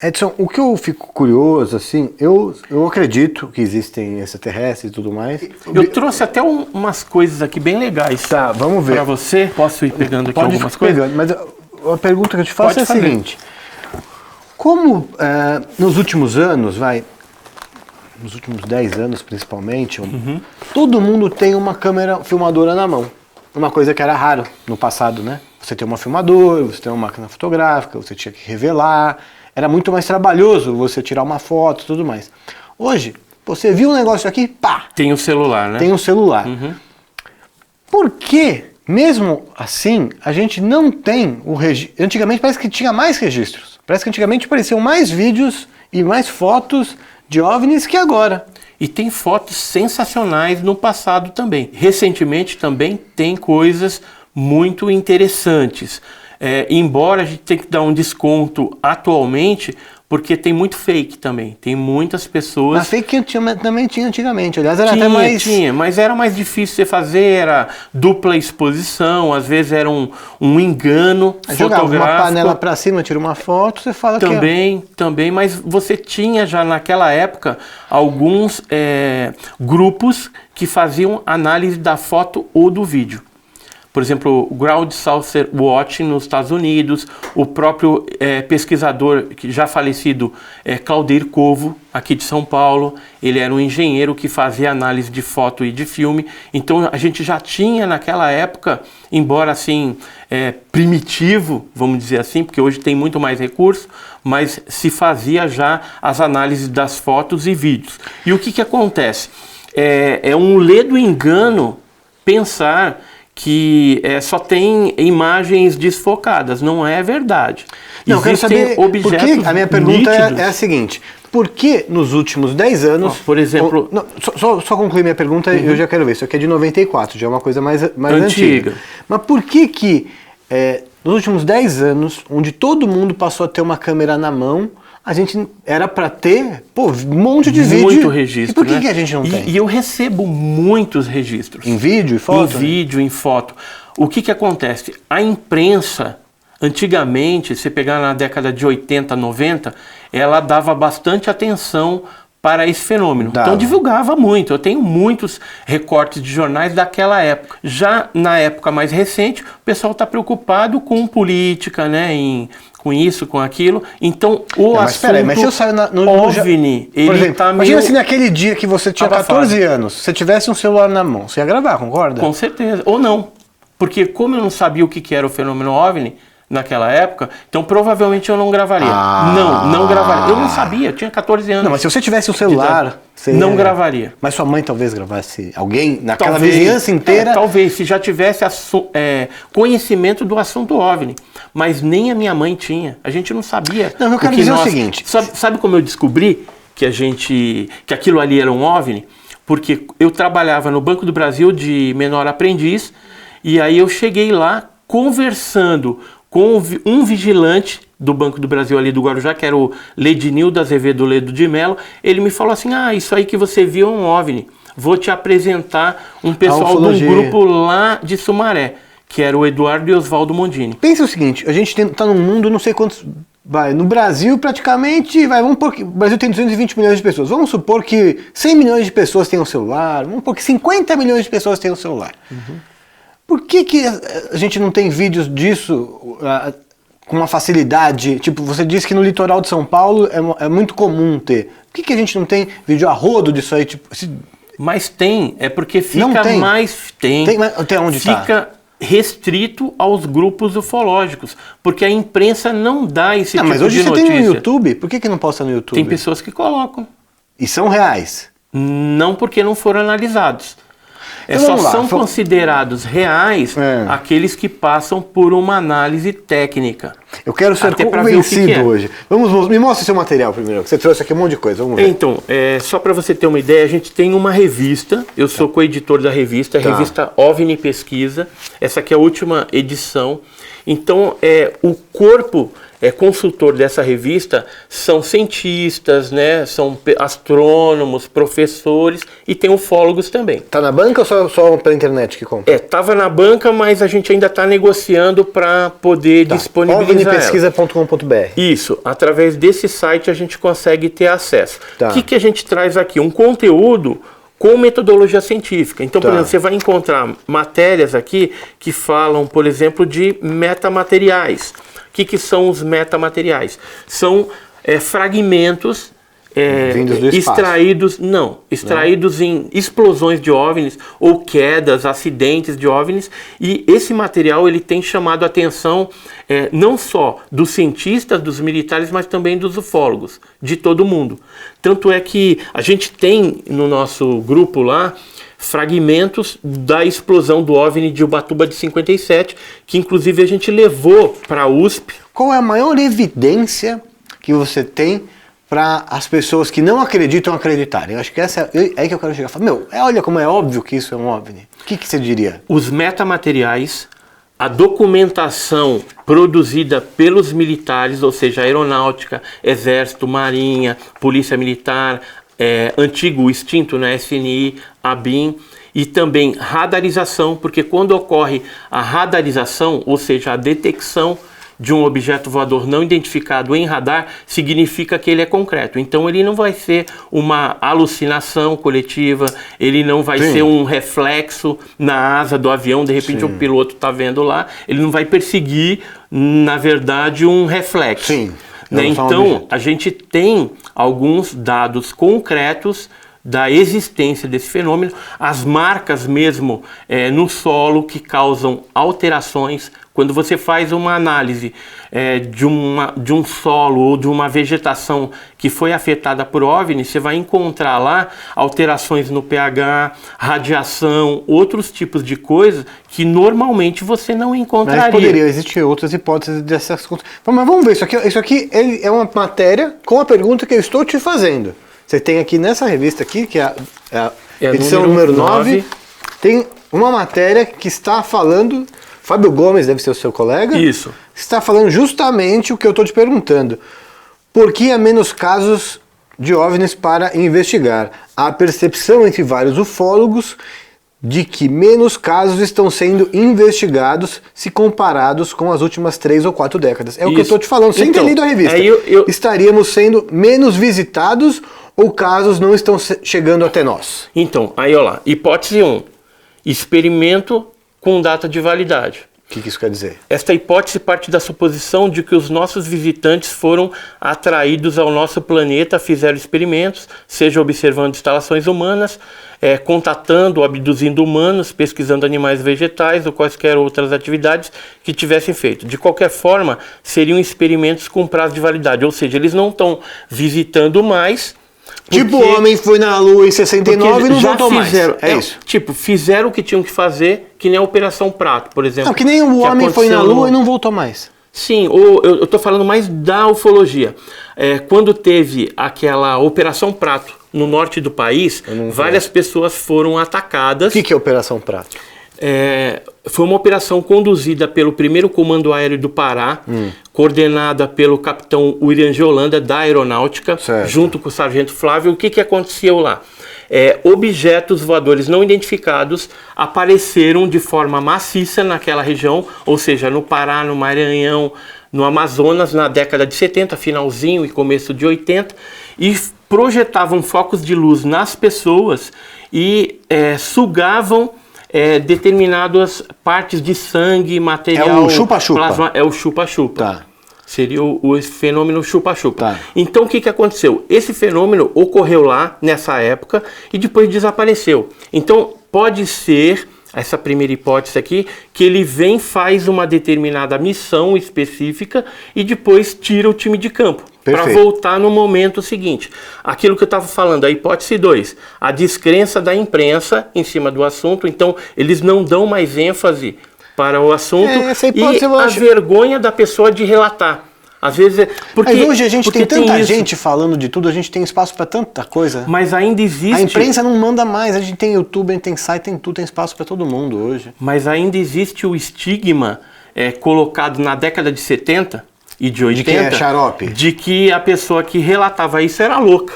Edson, o que eu fico curioso, assim, eu acredito que existem extraterrestres e tudo mais. Eu trouxe até umas coisas aqui bem legais. Tá, vamos ver. Para você, posso ir pegando aqui algumas coisas? Pegando, mas a pergunta que eu te faço é a seguinte. Como nos últimos anos, nos últimos 10 anos principalmente, todo mundo tem uma câmera filmadora na mão. Uma coisa que era raro no passado, né? Você tem uma filmadora, você tem uma máquina fotográfica, você tinha que revelar. Era muito mais trabalhoso você tirar uma foto e tudo mais. Hoje, você viu um negócio aqui, pá! Tem o celular, né? Tem um celular. Por que, mesmo assim, a gente não tem o registro? Antigamente parece que tinha mais registros. Parece que antigamente apareciam mais vídeos e mais fotos de OVNIs que agora. E tem fotos sensacionais no passado também. Recentemente também tem coisas muito interessantes. Embora a gente tenha que dar um desconto atualmente, porque tem muito fake também. Tem muitas pessoas... Mas fake também tinha antigamente. Aliás, era até mais... Tinha, mas era mais difícil você fazer, era dupla exposição, às vezes era um engano fotográfico. Jogava uma panela pra cima, tira uma foto, você fala Também, mas você tinha já naquela época alguns grupos que faziam análise da foto ou do vídeo. Por exemplo, o Ground Saucer Watch nos Estados Unidos, o próprio pesquisador que já falecido, Claudir Covo, aqui de São Paulo, ele era um engenheiro que fazia análise de foto e de filme. Então a gente já tinha naquela época, embora assim primitivo, vamos dizer assim, porque hoje tem muito mais recurso, mas se fazia já as análises das fotos e vídeos. E o que acontece? É um ledo engano pensar que só tem imagens desfocadas. Não é verdade. Não, quero saber, porque a minha pergunta é a seguinte: por que nos últimos 10 anos... por exemplo... Só concluir minha pergunta, eu já quero ver. Isso aqui é de 94, já é uma coisa mais antiga. Mas por que nos últimos 10 anos, onde todo mundo passou a ter uma câmera na mão, a gente era para ter um monte de vídeo. Muito registro. E por que a gente não tem? E eu recebo muitos registros. Em vídeo e foto? Em vídeo, em foto. O que acontece? A imprensa, antigamente, se pegar na década de 80, 90, ela dava bastante atenção para esse fenômeno. Então divulgava muito. Eu tenho muitos recortes de jornais daquela época. Já na época mais recente, o pessoal está preocupado com política, né? Com isso, com aquilo. Então, mas se eu saio no OVNI, ele por exemplo, tá imagina se naquele dia que você tinha 14 anos, se você tivesse um celular na mão, você ia gravar, concorda? Com certeza. Ou não. Porque como eu não sabia o que era o fenômeno OVNI naquela época, então provavelmente eu não gravaria. Não gravaria. Eu não sabia, eu tinha 14 anos. Não, mas se você tivesse um celular... Não gravaria. Mas sua mãe talvez gravasse alguém naquela vizinhança inteira? Talvez, se já tivesse conhecimento do assunto OVNI. Mas nem a minha mãe tinha. A gente não sabia. Não, eu quero dizer o seguinte... Sabe como eu descobri que aquilo ali era um OVNI? Porque eu trabalhava no Banco do Brasil de menor aprendiz, e aí eu cheguei lá conversando com um vigilante do Banco do Brasil ali do Guarujá, que era o Ledinildo Azevedo Ledo de Mello. Ele me falou assim: isso aí que você viu é um OVNI. Vou te apresentar um pessoal de um grupo lá de Sumaré, que era o Eduardo e Oswaldo Mondini. Pensa o seguinte, a gente está num mundo, não sei quantos... no Brasil praticamente, vamos supor que o Brasil tem 220 milhões de pessoas. Vamos supor que 100 milhões de pessoas têm um celular, vamos supor que 50 milhões de pessoas têm um celular. Por que a gente não tem vídeos disso com uma facilidade? Tipo, você disse que no litoral de São Paulo é muito comum ter. Por que a gente não tem vídeo a rodo disso aí? Tipo, Mas tem, porque fica não tem. mais... Até onde fica restrito aos grupos ufológicos, porque a imprensa não dá esse tipo de notícia. Mas hoje você tem no YouTube, por que não posta no YouTube? Tem pessoas que colocam. E são reais? Não, porque não foram analisados. Só são considerados reais aqueles que passam por uma análise técnica. Eu quero ser convencido hoje. Me mostra seu material primeiro. Você trouxe aqui um monte de coisa, vamos ver. Então, só para você ter uma ideia, a gente tem uma revista. Eu sou coeditor da revista, a revista OVNI Pesquisa. Essa aqui é a última edição. Então, o corpo consultor dessa revista são cientistas, né? São astrônomos, professores e tem ufólogos também. Tá na banca ou só pela internet que compra? Tava na banca, mas a gente ainda está negociando para poder disponibilizar ovnipesquisa.com.br. Isso, através desse site a gente consegue ter acesso. Tá. O que a gente traz aqui? Um conteúdo com metodologia científica. Então, por exemplo, você vai encontrar matérias aqui que falam, por exemplo, de metamateriais. O que são os metamateriais? São fragmentos vindos do espaço. extraídos em explosões de OVNIs ou quedas, acidentes de OVNIs, e esse material ele tem chamado a atenção não só dos cientistas, dos militares, mas também dos ufólogos, de todo mundo. Tanto é que a gente tem no nosso grupo lá fragmentos da explosão do OVNI de Ubatuba de 57, que inclusive a gente levou para a USP. Qual é a maior evidência que você tem para as pessoas que não acreditam acreditarem? Eu acho que essa é aí que eu quero chegar. Olha como é óbvio que isso é um OVNI. O que você diria? Os metamateriais, a documentação produzida pelos militares, ou seja, aeronáutica, exército, marinha, polícia militar, antigo extinto, né, SNI, ABIN, e também radarização, porque quando ocorre a radarização, ou seja, a detecção de um objeto voador não identificado em radar, significa que ele é concreto. Então ele não vai ser uma alucinação coletiva, ele não vai ser um reflexo na asa do avião, de repente o piloto está vendo lá, ele não vai perseguir, na verdade, um reflexo. Né? Então a gente tem alguns dados concretos da existência desse fenômeno, as marcas mesmo no solo que causam alterações. Quando você faz uma análise de um solo ou de uma vegetação que foi afetada por OVNI, você vai encontrar lá alterações no pH, radiação, outros tipos de coisas que normalmente você não encontraria. Mas poderiam existir outras hipóteses dessas coisas. Mas vamos ver, isso aqui é uma matéria com a pergunta que eu estou te fazendo. Você tem aqui nessa revista aqui, que é a edição número 9, tem uma matéria que está falando... Fábio Gomes deve ser o seu colega. Isso. Está falando justamente o que eu estou te perguntando. Por que há menos casos de OVNIs para investigar? Há percepção entre vários ufólogos de que menos casos estão sendo investigados se comparados com as últimas 3 ou 4 décadas. É o que eu estou te falando, sem ter lido a revista. Estaríamos sendo menos visitados ou casos não estão chegando até nós? Então, aí olha lá, hipótese 1, experimento com data de validade. O que isso quer dizer? Esta hipótese parte da suposição de que os nossos visitantes foram atraídos ao nosso planeta, fizeram experimentos, seja observando instalações humanas, contatando ou abduzindo humanos, pesquisando animais vegetais ou quaisquer outras atividades que tivessem feito. De qualquer forma, seriam experimentos com prazo de validade, ou seja, eles não estão visitando mais. Tipo, o homem foi na Lua em 69 e não voltou mais. Isso. Tipo, fizeram o que tinham que fazer, que nem a Operação Prato, por exemplo. Não, que nem o homem foi na Lua e não voltou mais. Sim, eu estou falando mais da ufologia. Quando teve aquela Operação Prato no norte do país, várias pessoas foram atacadas. O que é Operação Prato? Foi uma operação conduzida pelo 1º Comando Aéreo do Pará, coordenada pelo capitão William G. Holanda, da Aeronáutica, junto com o sargento Flávio. O que aconteceu lá? Objetos voadores não identificados apareceram de forma maciça naquela região, ou seja, no Pará, no Maranhão, no Amazonas, na década de 70, finalzinho e começo de 80, e projetavam focos de luz nas pessoas e sugavam determinadas partes de sangue, material... É o chupa-chupa. Plasma, é o chupa-chupa. Tá. Seria o fenômeno chupa-chupa. Tá. Então o que aconteceu? Esse fenômeno ocorreu lá, nessa época, e depois desapareceu. Então pode ser, essa primeira hipótese aqui, que ele vem, faz uma determinada missão específica e depois tira o time de campo. Para voltar no momento seguinte. Aquilo que eu estava falando, a hipótese 2, a descrença da imprensa em cima do assunto, então eles não dão mais ênfase para o assunto e a vergonha da pessoa de relatar. Às vezes porque hoje a gente tem tanta gente falando de tudo, a gente tem espaço para tanta coisa. Mas ainda existe... A imprensa não manda mais, a gente tem YouTube, a gente tem site, tem tudo, tem espaço para todo mundo hoje. Mas ainda existe o estigma colocado na década de 70, e de 80, De que é xarope? de que a pessoa que relatava isso era louca.